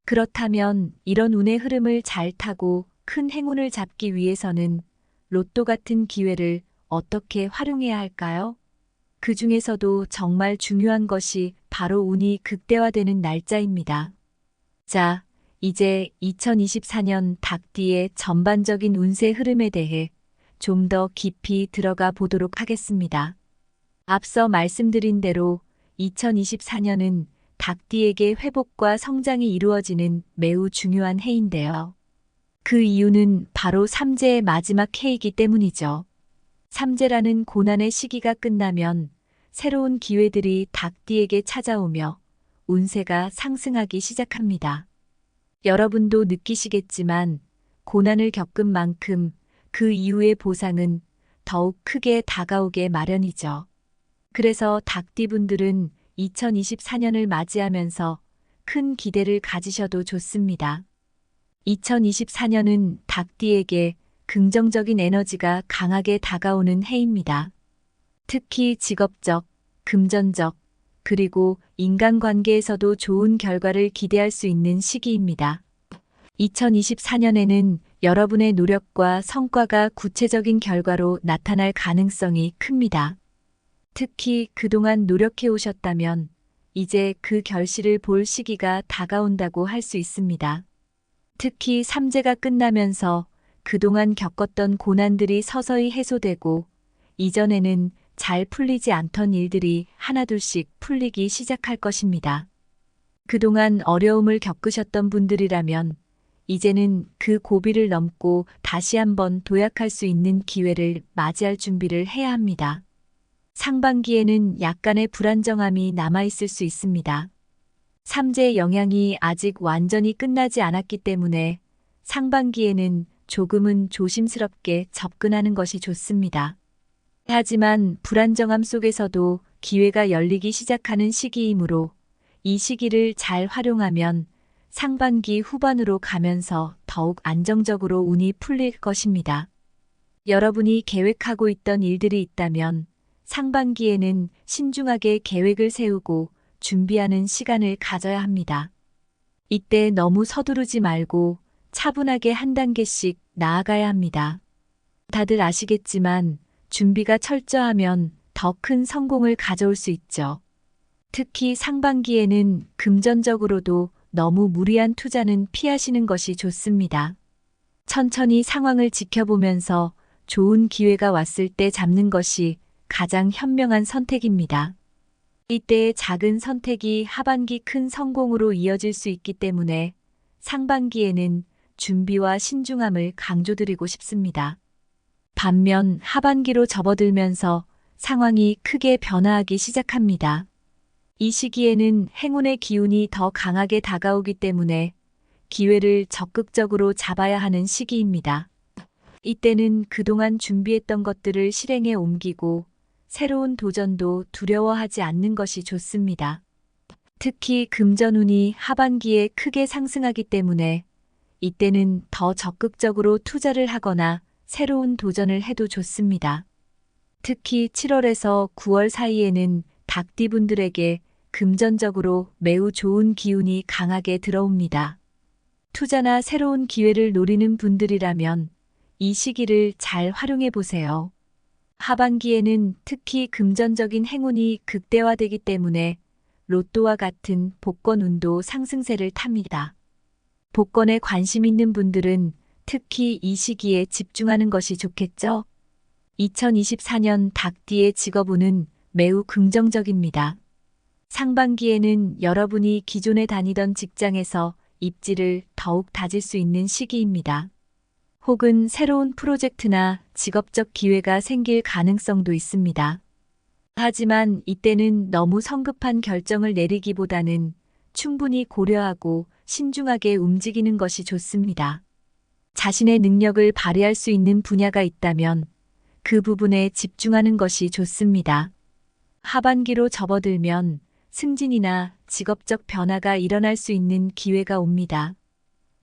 그렇다면 이런 운의 흐름을 잘 타고 큰 행운을 잡기 위해서는 로또 같은 기회를 어떻게 활용해야 할까요? 그 중에서도 정말 중요한 것이 바로 운이 극대화되는 날짜입니다. 자, 이제 2024년 닭띠의 전반적인 운세 흐름에 대해 좀 더 깊이 들어가 보도록 하겠습니다. 앞서 말씀드린 대로 2024년은 닭띠에게 회복과 성장이 이루어지는 매우 중요한 해인데요. 그 이유는 바로 삼재의 마지막 해이기 때문이죠. 삼재라는 고난의 시기가 끝나면 새로운 기회들이 닭띠에게 찾아오며 운세가 상승하기 시작합니다. 여러분도 느끼시겠지만 고난을 겪은 만큼 그 이후의 보상은 더욱 크게 다가오게 마련이죠. 그래서 닭띠분들은 2024년을 맞이하면서 큰 기대를 가지셔도 좋습니다. 2024년은 닭띠에게 긍정적인 에너지가 강하게 다가오는 해입니다. 특히 직업적, 금전적, 그리고 인간관계에서도 좋은 결과를 기대할 수 있는 시기입니다. 2024년에는 여러분의 노력과 성과가 구체적인 결과로 나타날 가능성이 큽니다. 특히 그동안 노력해 오셨다면 이제 그 결실을 볼 시기가 다가온다고 할 수 있습니다. 특히 삼재가 끝나면서 그동안 겪었던 고난들이 서서히 해소되고 이전에는 잘 풀리지 않던 일들이 하나둘씩 풀리기 시작할 것입니다. 그동안 어려움을 겪으셨던 분들이라면 이제는 그 고비를 넘고 다시 한번 도약할 수 있는 기회를 맞이할 준비를 해야 합니다. 상반기에는 약간의 불안정함이 남아있을 수 있습니다. 삼재의 영향이 아직 완전히 끝나지 않았기 때문에 상반기에는 조금은 조심스럽게 접근하는 것이 좋습니다. 하지만 불안정함 속에서도 기회가 열리기 시작하는 시기이므로 이 시기를 잘 활용하면 상반기 후반으로 가면서 더욱 안정적으로 운이 풀릴 것입니다. 여러분이 계획하고 있던 일들이 있다면 상반기에는 신중하게 계획을 세우고 준비하는 시간을 가져야 합니다. 이때 너무 서두르지 말고 차분하게 한 단계씩 나아가야 합니다. 다들 아시겠지만 준비가 철저하면 더 큰 성공을 가져올 수 있죠. 특히 상반기에는 금전적으로도 너무 무리한 투자는 피하시는 것이 좋습니다. 천천히 상황을 지켜보면서 좋은 기회가 왔을 때 잡는 것이 가장 현명한 선택입니다. 이때의 작은 선택이 하반기 큰 성공으로 이어질 수 있기 때문에 상반기에는 준비와 신중함을 강조드리고 싶습니다. 반면 하반기로 접어들면서 상황이 크게 변화하기 시작합니다. 이 시기에는 행운의 기운이 더 강하게 다가오기 때문에 기회를 적극적으로 잡아야 하는 시기입니다. 이때는 그동안 준비했던 것들을 실행에 옮기고 새로운 도전도 두려워하지 않는 것이 좋습니다. 특히 금전운이 하반기에 크게 상승하기 때문에 이때는 더 적극적으로 투자를 하거나 새로운 도전을 해도 좋습니다. 특히 7월에서 9월 사이에는 닭띠분들에게 금전적으로 매우 좋은 기운이 강하게 들어옵니다. 투자나 새로운 기회를 노리는 분들이라면 이 시기를 잘 활용해 보세요. 하반기에는 특히 금전적인 행운이 극대화되기 때문에 로또와 같은 복권운도 상승세를 탑니다. 복권에 관심 있는 분들은 특히 이 시기에 집중하는 것이 좋겠죠? 2024년 닭띠의 직업운은 매우 긍정적입니다. 상반기에는 여러분이 기존에 다니던 직장에서 입지를 더욱 다질 수 있는 시기입니다. 혹은 새로운 프로젝트나 직업적 기회가 생길 가능성도 있습니다. 하지만 이때는 너무 성급한 결정을 내리기보다는 충분히 고려하고 신중하게 움직이는 것이 좋습니다. 자신의 능력을 발휘할 수 있는 분야가 있다면 그 부분에 집중하는 것이 좋습니다. 하반기로 접어들면 승진이나 직업적 변화가 일어날 수 있는 기회가 옵니다.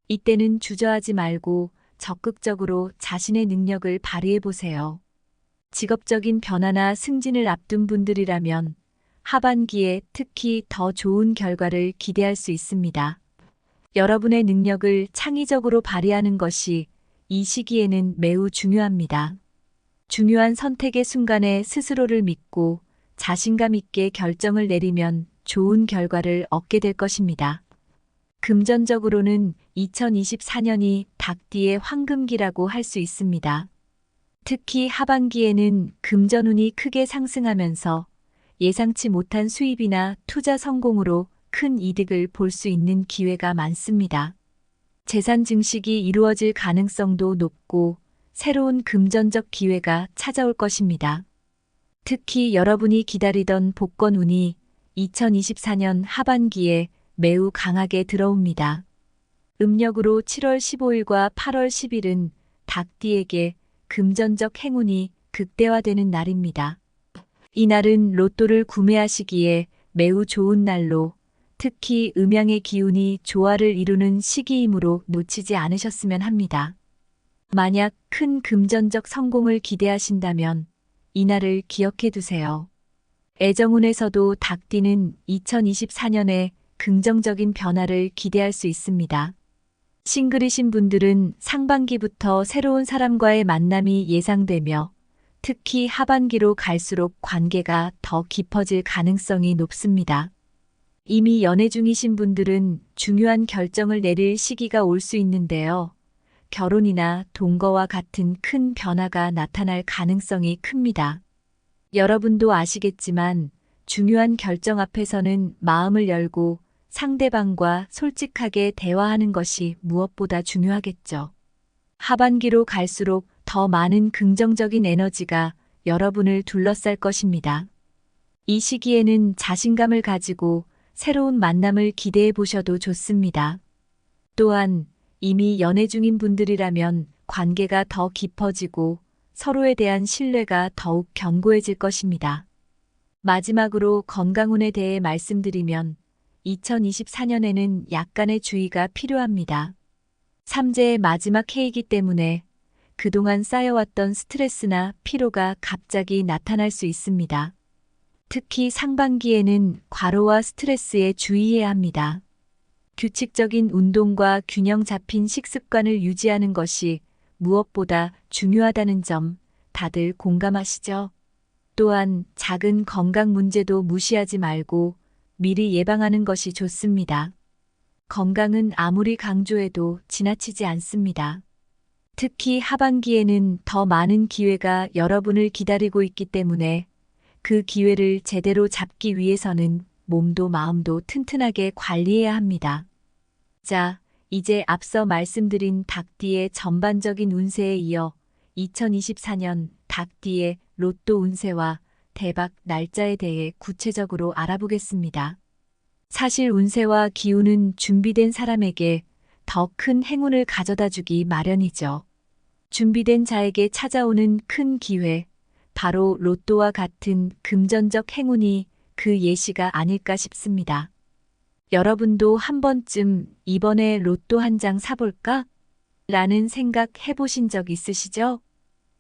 이때는 주저하지 말고 적극적으로 자신의 능력을 발휘해 보세요. 직업적인 변화나 승진을 앞둔 분들이라면 하반기에 특히 더 좋은 결과를 기대할 수 있습니다. 여러분의 능력을 창의적으로 발휘하는 것이 이 시기에는 매우 중요합니다. 중요한 선택의 순간에 스스로를 믿고 자신감 있게 결정을 내리면 좋은 결과를 얻게 될 것입니다. 금전적으로는 2024년이 닭띠의 황금기라고 할 수 있습니다. 특히 하반기에는 금전운이 크게 상승하면서 예상치 못한 수입이나 투자 성공으로 큰 이득을 볼 수 있는 기회가 많습니다. 재산 증식이 이루어질 가능성도 높고 새로운 금전적 기회가 찾아올 것입니다. 특히 여러분이 기다리던 복권운이 2024년 하반기에 매우 강하게 들어옵니다. 음력으로 7월 15일과 8월 10일은 닭띠에게 금전적 행운이 극대화되는 날입니다. 이 날은 로또를 구매하시기에 매우 좋은 날로 특히 음양의 기운이 조화를 이루는 시기이므로 놓치지 않으셨으면 합니다. 만약 큰 금전적 성공을 기대하신다면 이 날을 기억해 두세요. 애정운에서도 닭띠는 2024년에 긍정적인 변화를 기대할 수 있습니다. 싱글이신 분들은 상반기부터 새로운 사람과의 만남이 예상되며 특히 하반기로 갈수록 관계가 더 깊어질 가능성이 높습니다. 이미 연애 중이신 분들은 중요한 결정을 내릴 시기가 올 수 있는데요. 결혼이나 동거와 같은 큰 변화가 나타날 가능성이 큽니다. 여러분도 아시겠지만 중요한 결정 앞에서는 마음을 열고 상대방과 솔직하게 대화하는 것이 무엇보다 중요하겠죠. 하반기로 갈수록 더 많은 긍정적인 에너지가 여러분을 둘러쌀 것입니다. 이 시기에는 자신감을 가지고 새로운 만남을 기대해 보셔도 좋습니다. 또한 이미 연애 중인 분들이라면 관계가 더 깊어지고 서로에 대한 신뢰가 더욱 견고해질 것입니다. 마지막으로 건강운에 대해 말씀드리면 2024년에는 약간의 주의가 필요합니다. 삼재의 마지막 해이기 때문에 그동안 쌓여왔던 스트레스나 피로가 갑자기 나타날 수 있습니다. 특히 상반기에는 과로와 스트레스에 주의해야 합니다. 규칙적인 운동과 균형 잡힌 식습관을 유지하는 것이 무엇보다 중요하다는 점 다들 공감하시죠? 또한 작은 건강 문제도 무시하지 말고 미리 예방하는 것이 좋습니다. 건강은 아무리 강조해도 지나치지 않습니다. 특히 하반기에는 더 많은 기회가 여러분을 기다리고 있기 때문에 그 기회를 제대로 잡기 위해서는 몸도 마음도 튼튼하게 관리해야 합니다. 자, 이제 앞서 말씀드린 닭띠의 전반적인 운세에 이어 2024년 닭띠의 로또 운세와 대박 날짜에 대해 구체적으로 알아보겠습니다. 사실 운세와 기운은 준비된 사람에게 더 큰 행운을 가져다 주기 마련이죠. 준비된 자에게 찾아오는 큰 기회, 바로 로또와 같은 금전적 행운이 그 예시가 아닐까 싶습니다. 여러분도 한 번쯤 이번에 로또 한 장 사볼까? 라는 생각 해보신 적 있으시죠?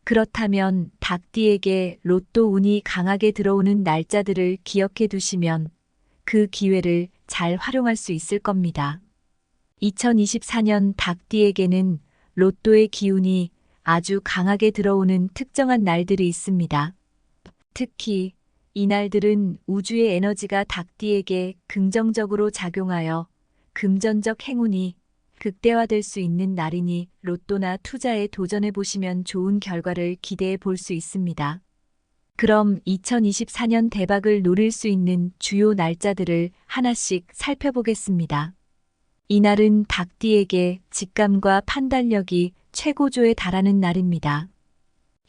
그렇다면 닭띠에게 로또 운이 강하게 들어오는 날짜들을 기억해 두시면 그 기회를 잘 활용할 수 있을 겁니다. 2024년 닭띠에게는 로또의 기운이 아주 강하게 들어오는 특정한 날들이 있습니다. 특히 이 날들은 우주의 에너지가 닭띠에게 긍정적으로 작용하여 금전적 행운이 극대화될 수 있는 날이니 로또나 투자에 도전해 보시면 좋은 결과를 기대해 볼 수 있습니다. 그럼 2024년 대박을 노릴 수 있는 주요 날짜들을 하나씩 살펴보겠습니다. 이날은 닭띠에게 직감과 판단력이 최고조에 달하는 날입니다.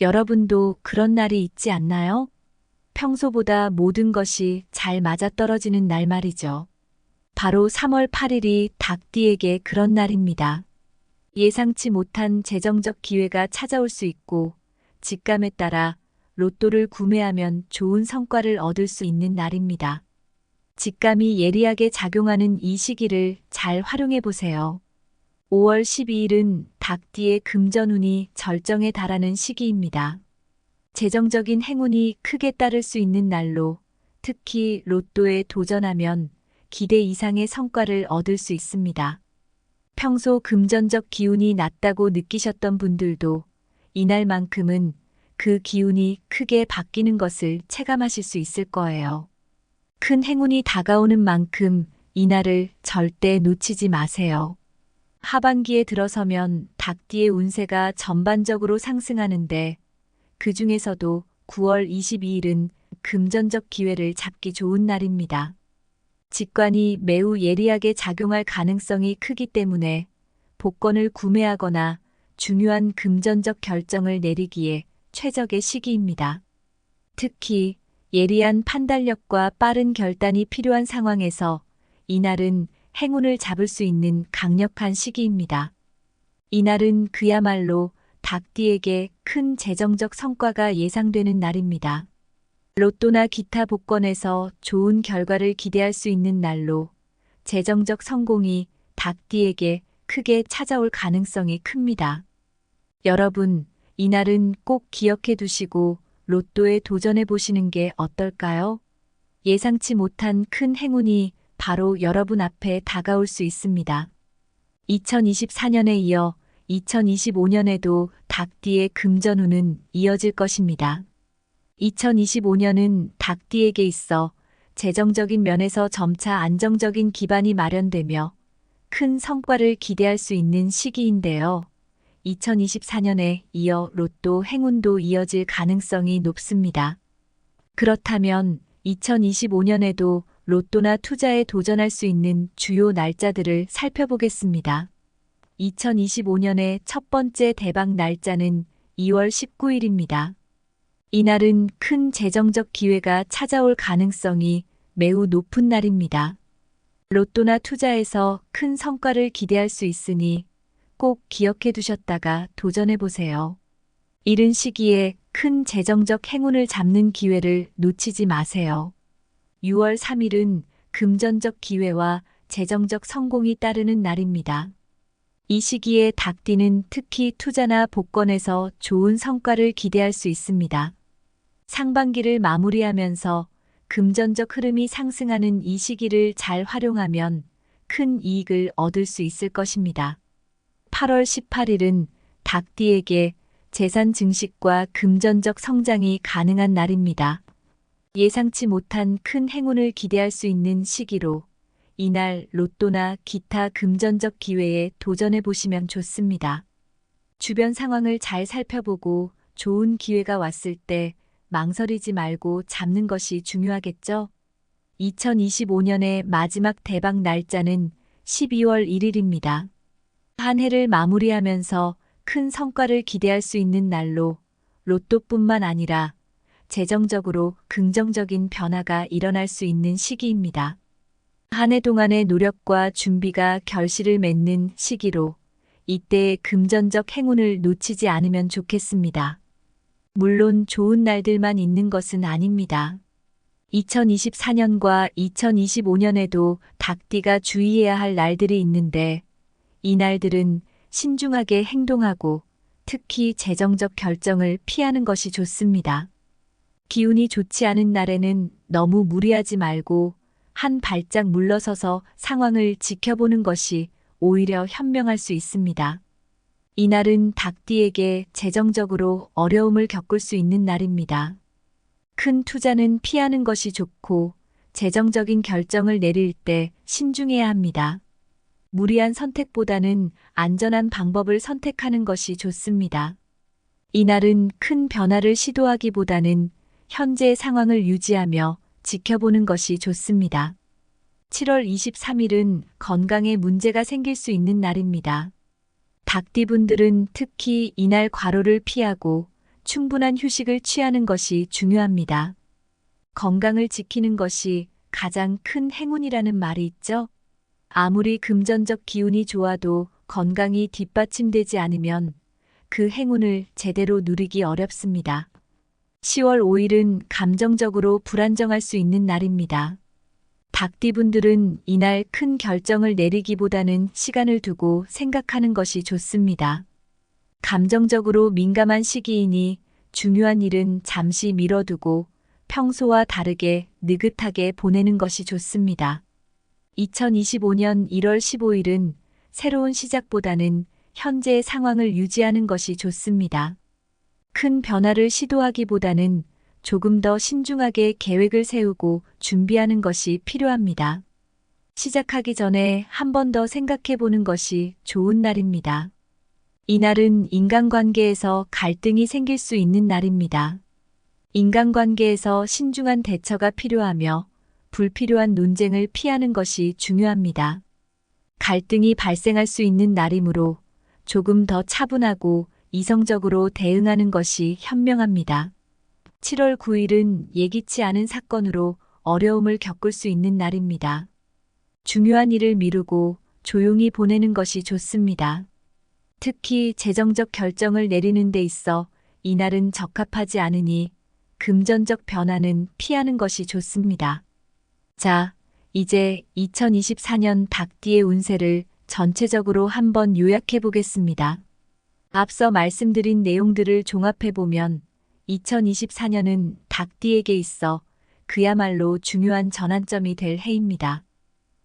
여러분도 그런 날이 있지 않나요? 평소보다 모든 것이 잘 맞아떨어지는 날 말이죠. 바로 3월 8일이 닭띠에게 그런 날입니다. 예상치 못한 재정적 기회가 찾아올 수 있고 직감에 따라 로또를 구매하면 좋은 성과를 얻을 수 있는 날입니다. 직감이 예리하게 작용하는 이 시기를 잘 활용해 보세요. 5월 12일은 닭띠의 금전운이 절정에 달하는 시기입니다. 재정적인 행운이 크게 따를 수 있는 날로 특히 로또에 도전하면 기대 이상의 성과를 얻을 수 있습니다. 평소 금전적 기운이 낮다고 느끼셨던 분들도 이날만큼은 그 기운이 크게 바뀌는 것을 체감하실 수 있을 거예요. 큰 행운이 다가오는 만큼 이날을 절대 놓치지 마세요. 하반기에 들어서면 닭띠의 운세가 전반적으로 상승하는데 그 중에서도 9월 22일은 금전적 기회를 잡기 좋은 날입니다. 직관이 매우 예리하게 작용할 가능성이 크기 때문에 복권을 구매하거나 중요한 금전적 결정을 내리기에 최적의 시기입니다. 특히 예리한 판단력과 빠른 결단이 필요한 상황에서 이날은 행운을 잡을 수 있는 강력한 시기입니다. 이날은 그야말로 닭띠에게 큰 재정적 성과가 예상되는 날입니다. 로또나 기타 복권에서 좋은 결과를 기대할 수 있는 날로 재정적 성공이 닭띠에게 크게 찾아올 가능성이 큽니다. 여러분, 이날은 꼭 기억해 두시고 로또에 도전해 보시는 게 어떨까요? 예상치 못한 큰 행운이 바로 여러분 앞에 다가올 수 있습니다. 2024년에 이어 2025년에도 닭띠의 금전운은 이어질 것입니다. 2025년은 닭띠에게 있어 재정적인 면에서 점차 안정적인 기반이 마련되며 큰 성과를 기대할 수 있는 시기인데요. 2024년에 이어 로또 행운도 이어질 가능성이 높습니다. 그렇다면 2025년에도 로또나 투자에 도전할 수 있는 주요 날짜들을 살펴보겠습니다. 2025년의 첫 번째 대박 날짜는 2월 19일입니다. 이날은 큰 재정적 기회가 찾아올 가능성이 매우 높은 날입니다. 로또나 투자에서 큰 성과를 기대할 수 있으니 꼭 기억해 두셨다가 도전해 보세요. 이른 시기에 큰 재정적 행운을 잡는 기회를 놓치지 마세요. 6월 3일은 금전적 기회와 재정적 성공이 따르는 날입니다. 이 시기에 닭띠는 특히 투자나 복권에서 좋은 성과를 기대할 수 있습니다. 상반기를 마무리하면서 금전적 흐름이 상승하는 이 시기를 잘 활용하면 큰 이익을 얻을 수 있을 것입니다. 8월 18일은 닭띠에게 재산 증식과 금전적 성장이 가능한 날입니다. 예상치 못한 큰 행운을 기대할 수 있는 시기로 이날 로또나 기타 금전적 기회에 도전해 보시면 좋습니다. 주변 상황을 잘 살펴보고 좋은 기회가 왔을 때 망설이지 말고 잡는 것이 중요하겠죠? 2025년의 마지막 대박 날짜는 12월 1일입니다. 한 해를 마무리하면서 큰 성과를 기대할 수 있는 날로 로또뿐만 아니라 재정적으로 긍정적인 변화가 일어날 수 있는 시기입니다. 한 해 동안의 노력과 준비가 결실을 맺는 시기로 이때의 금전적 행운을 놓치지 않으면 좋겠습니다. 물론 좋은 날들만 있는 것은 아닙니다. 2024년과 2025년에도 닭띠가 주의해야 할 날들이 있는데 이 날들은 신중하게 행동하고 특히 재정적 결정을 피하는 것이 좋습니다. 기운이 좋지 않은 날에는 너무 무리하지 말고 한 발짝 물러서서 상황을 지켜보는 것이 오히려 현명할 수 있습니다. 이날은 닭띠에게 재정적으로 어려움을 겪을 수 있는 날입니다. 큰 투자는 피하는 것이 좋고 재정적인 결정을 내릴 때 신중해야 합니다. 무리한 선택보다는 안전한 방법을 선택하는 것이 좋습니다. 이날은 큰 변화를 시도하기보다는 현재 상황을 유지하며 지켜보는 것이 좋습니다. 7월 23일은 건강에 문제가 생길 수 있는 날입니다. 닭띠분들은 특히 이날 과로를 피하고 충분한 휴식을 취하는 것이 중요합니다. 건강을 지키는 것이 가장 큰 행운이라는 말이 있죠. 아무리 금전적 기운이 좋아도 건강이 뒷받침되지 않으면 그 행운을 제대로 누리기 어렵습니다. 10월 5일은 감정적으로 불안정할 수 있는 날입니다. 닭띠분들은 이날 큰 결정을 내리기보다는 시간을 두고 생각하는 것이 좋습니다. 감정적으로 민감한 시기이니 중요한 일은 잠시 미뤄두고 평소와 다르게 느긋하게 보내는 것이 좋습니다. 2025년 1월 15일은 새로운 시작보다는 현재의 상황을 유지하는 것이 좋습니다. 큰 변화를 시도하기보다는 조금 더 신중하게 계획을 세우고 준비하는 것이 필요합니다. 시작하기 전에 한 번 더 생각해 보는 것이 좋은 날입니다. 이날은 인간관계에서 갈등이 생길 수 있는 날입니다. 인간관계에서 신중한 대처가 필요하며 불필요한 논쟁을 피하는 것이 중요합니다. 갈등이 발생할 수 있는 날이므로 조금 더 차분하고 이성적으로 대응하는 것이 현명합니다. 7월 9일은 예기치 않은 사건으로 어려움을 겪을 수 있는 날입니다. 중요한 일을 미루고 조용히 보내는 것이 좋습니다. 특히 재정적 결정을 내리는 데 있어 이날은 적합하지 않으니 금전적 변화는 피하는 것이 좋습니다. 자, 이제 2024년 닭띠의 운세를 전체적으로 한번 요약해 보겠습니다. 앞서 말씀드린 내용들을 종합해 보면 2024년은 닭띠에게 있어 그야말로 중요한 전환점이 될 해입니다.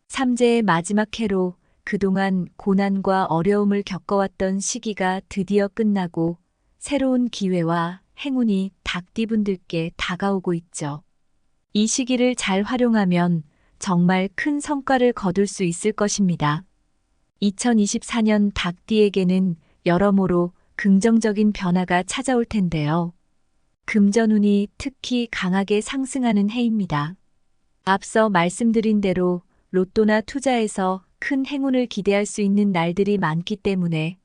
삼재의 마지막 해로 그동안 고난과 어려움을 겪어왔던 시기가 드디어 끝나고 새로운 기회와 행운이 닭띠분들께 다가오고 있죠. 이 시기를 잘 활용하면 정말 큰 성과를 거둘 수 있을 것입니다. 2024년 닭띠에게는 여러모로 긍정적인 변화가 찾아올 텐데요. 금전운이 특히 강하게 상승하는 해입니다. 앞서 말씀드린 대로 로또나 투자에서 큰 행운을 기대할 수 있는 날들이 많기 때문에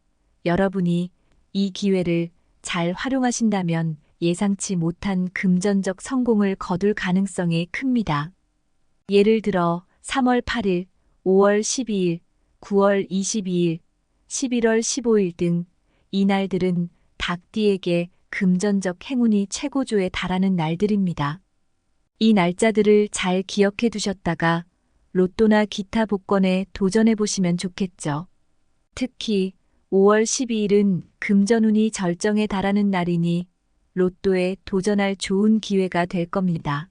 여러분이 이 기회를 잘 활용하신다면 예상치 못한 금전적 성공을 거둘 가능성이 큽니다. 예를 들어 3월 8일, 5월 12일, 9월 22일, 11월 15일 등 이 날들은 닭띠에게 금전적 행운이 최고조에 달하는 날들입니다. 이 날짜들을 잘 기억해 두셨다가 로또나 기타 복권에 도전해 보시면 좋겠죠. 특히 5월 12일은 금전운이 절정에 달하는 날이니 로또에 도전할 좋은 기회가 될 겁니다.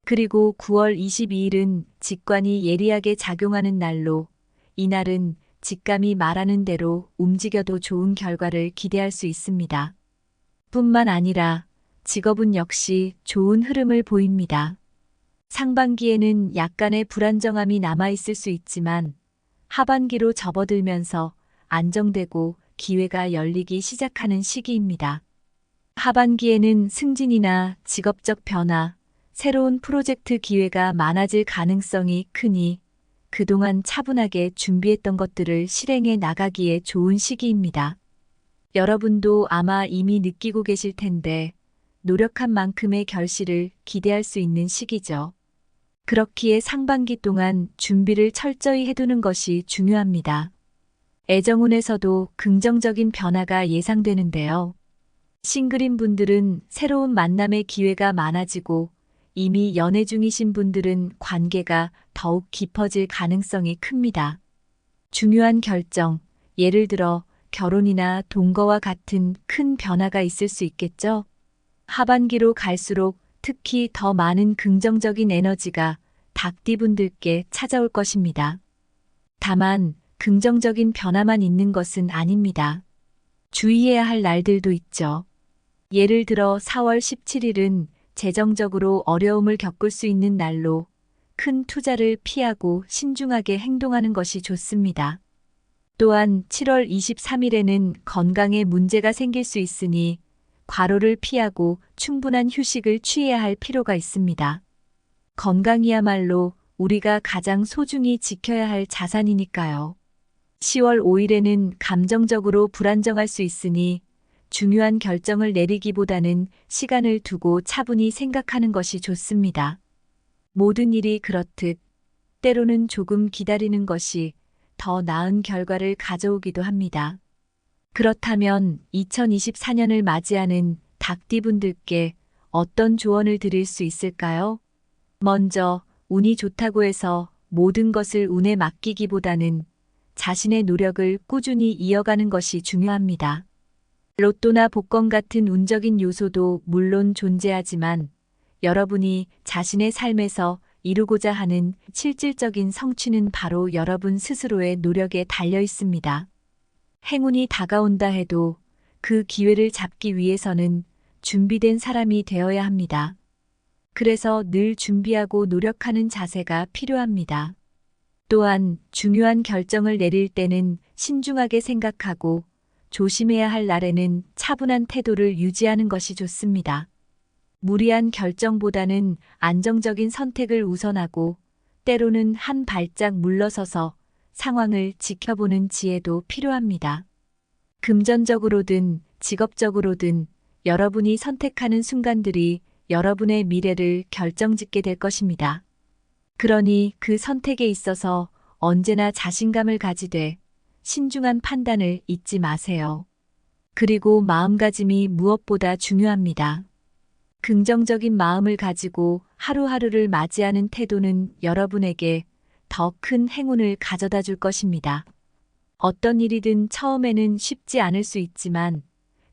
그리고 9월 22일은 직관이 예리하게 작용하는 날로 이날은 직감이 말하는 대로 움직여도 좋은 결과를 기대할 수 있습니다. 뿐만 아니라 직업은 역시 좋은 흐름을 보입니다. 상반기에는 약간의 불안정함이 남아있을 수 있지만 하반기로 접어들면서 안정되고 기회가 열리기 시작하는 시기입니다. 하반기에는 승진이나 직업적 변화, 새로운 프로젝트 기회가 많아질 가능성이 크니 그동안 차분하게 준비했던 것들을 실행해 나가기에 좋은 시기입니다. 여러분도 아마 이미 느끼고 계실 텐데 노력한 만큼의 결실을 기대할 수 있는 시기죠. 그렇기에 상반기 동안 준비를 철저히 해두는 것이 중요합니다. 애정운에서도 긍정적인 변화가 예상되는데요. 싱글인 분들은 새로운 만남의 기회가 많아지고 이미 연애 중이신 분들은 관계가 더욱 깊어질 가능성이 큽니다. 중요한 결정, 예를 들어 결혼이나 동거와 같은 큰 변화가 있을 수 있겠죠. 하반기로 갈수록 특히 더 많은 긍정적인 에너지가 닭띠분들께 찾아올 것입니다. 다만 긍정적인 변화만 있는 것은 아닙니다. 주의해야 할 날들도 있죠. 예를 들어 4월 17일은 재정적으로 어려움을 겪을 수 있는 날로 큰 투자를 피하고 신중하게 행동하는 것이 좋습니다. 또한 7월 23일에는 건강에 문제가 생길 수 있으니 과로를 피하고 충분한 휴식을 취해야 할 필요가 있습니다. 건강이야말로 우리가 가장 소중히 지켜야 할 자산이니까요. 10월 5일에는 감정적으로 불안정할 수 있으니 중요한 결정을 내리기보다는 시간을 두고 차분히 생각하는 것이 좋습니다. 모든 일이 그렇듯 때로는 조금 기다리는 것이 더 나은 결과를 가져오기도 합니다. 그렇다면 2024년을 맞이하는 닭띠분들께 어떤 조언을 드릴 수 있을까요? 먼저 운이 좋다고 해서 모든 것을 운에 맡기기보다는 자신의 노력을 꾸준히 이어가는 것이 중요합니다. 로또나 복권 같은 운적인 요소도 물론 존재하지만 여러분이 자신의 삶에서 이루고자 하는 실질적인 성취는 바로 여러분 스스로의 노력에 달려 있습니다. 행운이 다가온다 해도 그 기회를 잡기 위해서는 준비된 사람이 되어야 합니다. 그래서 늘 준비하고 노력하는 자세가 필요합니다. 또한 중요한 결정을 내릴 때는 신중하게 생각하고 조심해야 할 날에는 차분한 태도를 유지하는 것이 좋습니다. 무리한 결정보다는 안정적인 선택을 우선하고 때로는 한 발짝 물러서서 상황을 지켜보는 지혜도 필요합니다. 금전적으로든 직업적으로든 여러분이 선택하는 순간들이 여러분의 미래를 결정짓게 될 것입니다. 그러니 그 선택에 있어서 언제나 자신감을 가지되 신중한 판단을 잊지 마세요. 그리고 마음가짐이 무엇보다 중요합니다. 긍정적인 마음을 가지고 하루하루를 맞이하는 태도는 여러분에게 더 큰 행운을 가져다 줄 것입니다. 어떤 일이든 처음에는 쉽지 않을 수 있지만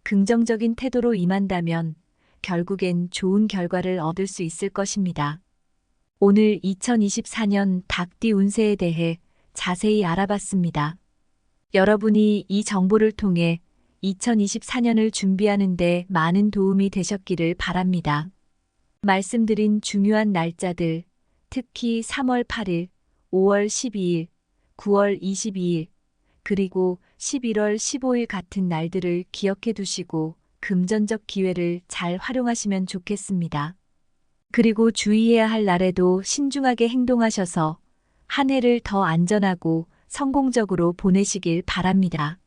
긍정적인 태도로 임한다면 결국엔 좋은 결과를 얻을 수 있을 것입니다. 오늘 2024년 닭띠 운세에 대해 자세히 알아봤습니다. 여러분이 이 정보를 통해 2024년을 준비하는 데 많은 도움이 되셨기를 바랍니다. 말씀드린 중요한 날짜들, 특히 3월 8일, 5월 12일, 9월 22일, 그리고 11월 15일 같은 날들을 기억해 두시고 금전적 기회를 잘 활용하시면 좋겠습니다. 그리고 주의해야 할 날에도 신중하게 행동하셔서 한 해를 더 안전하고 성공적으로 보내시길 바랍니다.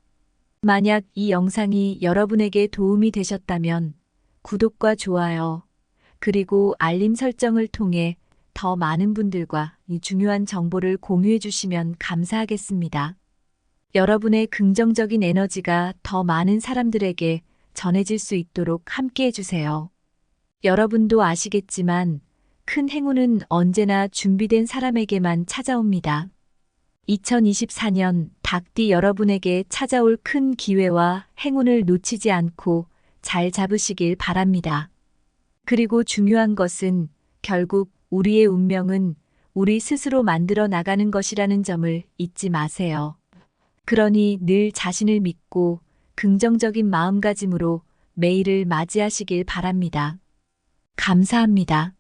만약 이 영상이 여러분에게 도움이 되셨다면 구독과 좋아요, 그리고 알림 설정을 통해 더 많은 분들과 이 중요한 정보를 공유해 주시면 감사하겠습니다. 여러분의 긍정적인 에너지가 더 많은 사람들에게 전해질 수 있도록 함께 해주세요. 여러분도 아시겠지만 큰 행운은 언제나 준비된 사람에게만 찾아옵니다. 2024년 닭띠 여러분에게 찾아올 큰 기회와 행운을 놓치지 않고 잘 잡으시길 바랍니다. 그리고 중요한 것은 결국 우리의 운명은 우리 스스로 만들어 나가는 것이라는 점을 잊지 마세요. 그러니 늘 자신을 믿고 긍정적인 마음가짐으로 매일을 맞이하시길 바랍니다. 감사합니다.